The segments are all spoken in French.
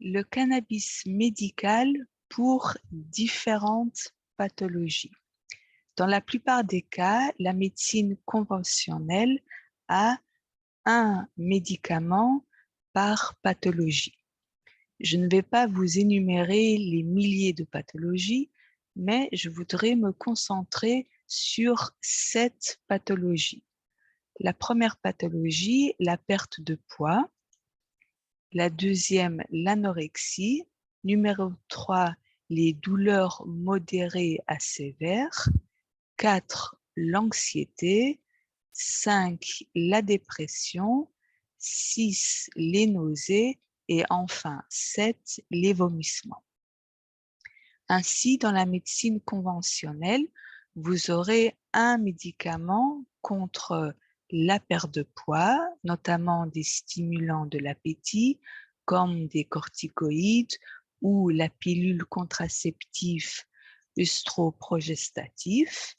Le cannabis médical pour différentes pathologies. Dans la plupart des cas, la médecine conventionnelle a un médicament par pathologie. Je ne vais pas vous énumérer les milliers de pathologies, mais je voudrais me concentrer sur 7 pathologies. La première pathologie, la perte de poids. La deuxième, l'anorexie. Numéro 3, les douleurs modérées à sévères. 4, l'anxiété. 5, la dépression. 6, les nausées. Et enfin, 7, les vomissements. Ainsi, dans la médecine conventionnelle, vous aurez un médicament contre la perte de poids, notamment des stimulants de l'appétit, comme des corticoïdes ou la pilule contraceptive œstroprogestatif.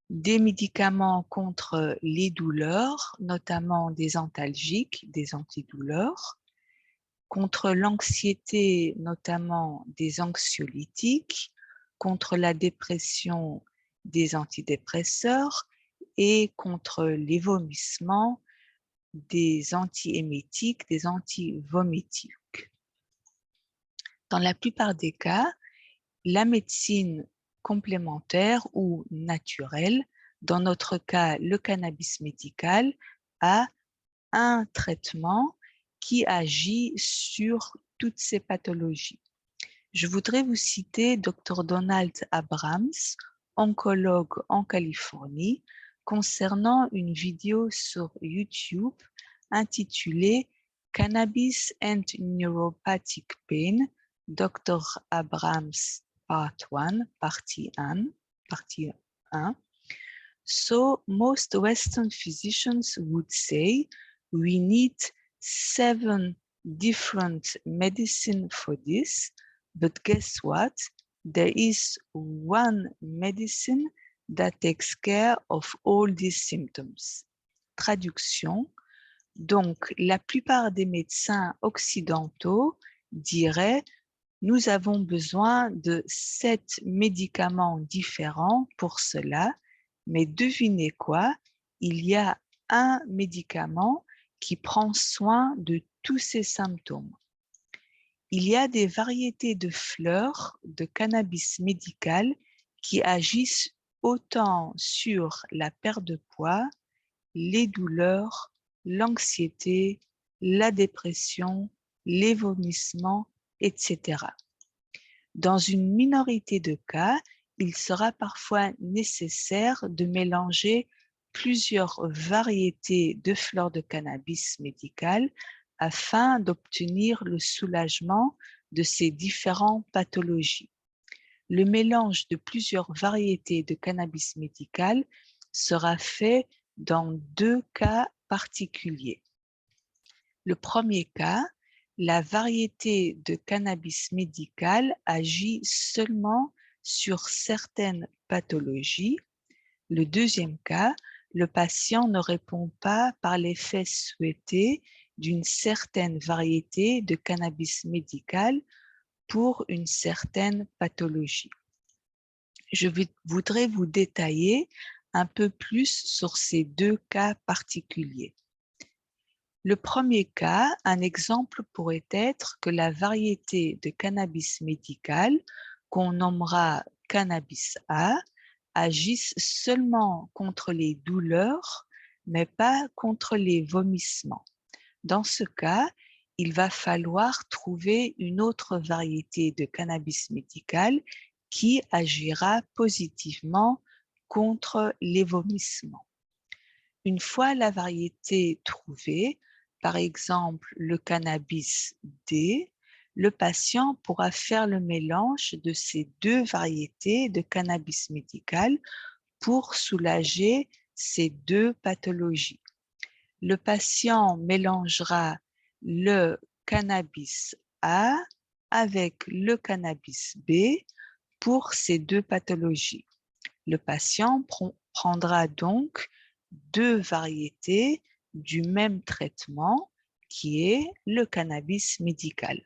Des médicaments contre les douleurs, notamment des antalgiques, des antidouleurs. Contre l'anxiété, notamment des anxiolytiques, contre la dépression, des antidépresseurs et contre les vomissements, des antiémétiques, des antivomitiques. Dans la plupart des cas, la médecine complémentaire ou naturelle, dans notre cas le cannabis médical, a un traitement qui agit sur toutes ces pathologies. Je voudrais vous citer Dr. Donald Abrams, oncologue en Californie, concernant une vidéo sur YouTube intitulée Cannabis and Neuropathic Pain, Dr. Abrams Part 1, partie 1. So most Western physicians would say we need 7 different medicine for this, but guess what? There is one medicine that takes care of all these symptoms. Traduction. Donc, la plupart des médecins occidentaux diraient nous avons besoin de 7 médicaments différents pour cela, mais devinez quoi? Il y a un médicament qui prend soin de tous ces symptômes. Il y a des variétés de fleurs de cannabis médical qui agissent autant sur la perte de poids, les douleurs, l'anxiété, la dépression, les vomissements, etc. Dans une minorité de cas, il sera parfois nécessaire de mélanger plusieurs variétés de fleurs de cannabis médical afin d'obtenir le soulagement de ces différentes pathologies. Le mélange de plusieurs variétés de cannabis médical sera fait dans 2 cas particuliers. Le premier cas, la variété de cannabis médical agit seulement sur certaines pathologies. Le deuxième cas, le patient ne répond pas par l'effet souhaité d'une certaine variété de cannabis médical pour une certaine pathologie. Je voudrais vous détailler un peu plus sur ces 2 cas particuliers. Le premier cas, un exemple pourrait être que la variété de cannabis médical, qu'on nommera cannabis A, agisse seulement contre les douleurs, mais pas contre les vomissements. Dans ce cas, il va falloir trouver une autre variété de cannabis médical qui agira positivement contre les vomissements. Une fois la variété trouvée, par exemple le cannabis D, le patient pourra faire le mélange de ces 2 variétés de cannabis médical pour soulager ces 2 pathologies. Le patient mélangera le cannabis A avec le cannabis B pour ces 2 pathologies. Le patient prendra donc 2 variétés du même traitement qui est le cannabis médical.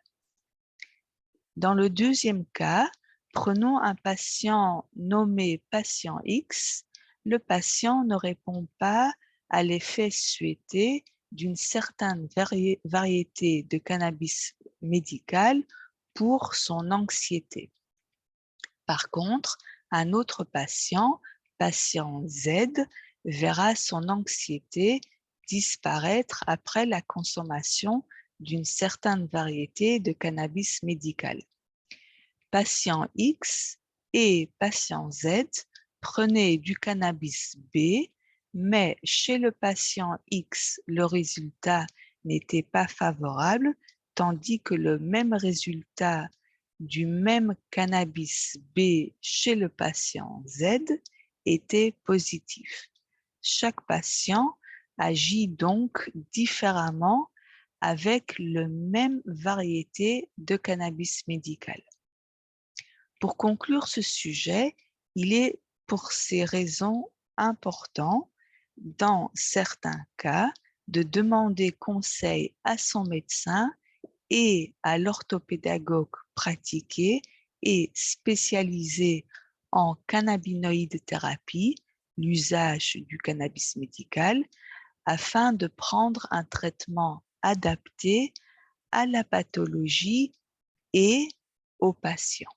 Dans le deuxième cas, prenons un patient nommé patient X. Le patient ne répond pas à l'effet souhaité d'une certaine variété de cannabis médical pour son anxiété. Par contre, un autre patient, patient Z, verra son anxiété disparaître après la consommation d'une certaine variété de cannabis médical. Patient X et patient Z prenaient du cannabis B, mais chez le patient X, le résultat n'était pas favorable, tandis que le même résultat du même cannabis B chez le patient Z était positif. Chaque patient agit donc différemment avec la même variété de cannabis médical. Pour conclure ce sujet, il est pour ces raisons important, dans certains cas, de demander conseil à son médecin et à l'orthopédagogue pratiqué et spécialisé en cannabinoïde thérapie, l'usage du cannabis médical, afin de prendre un traitement adapté à la pathologie et aux patients.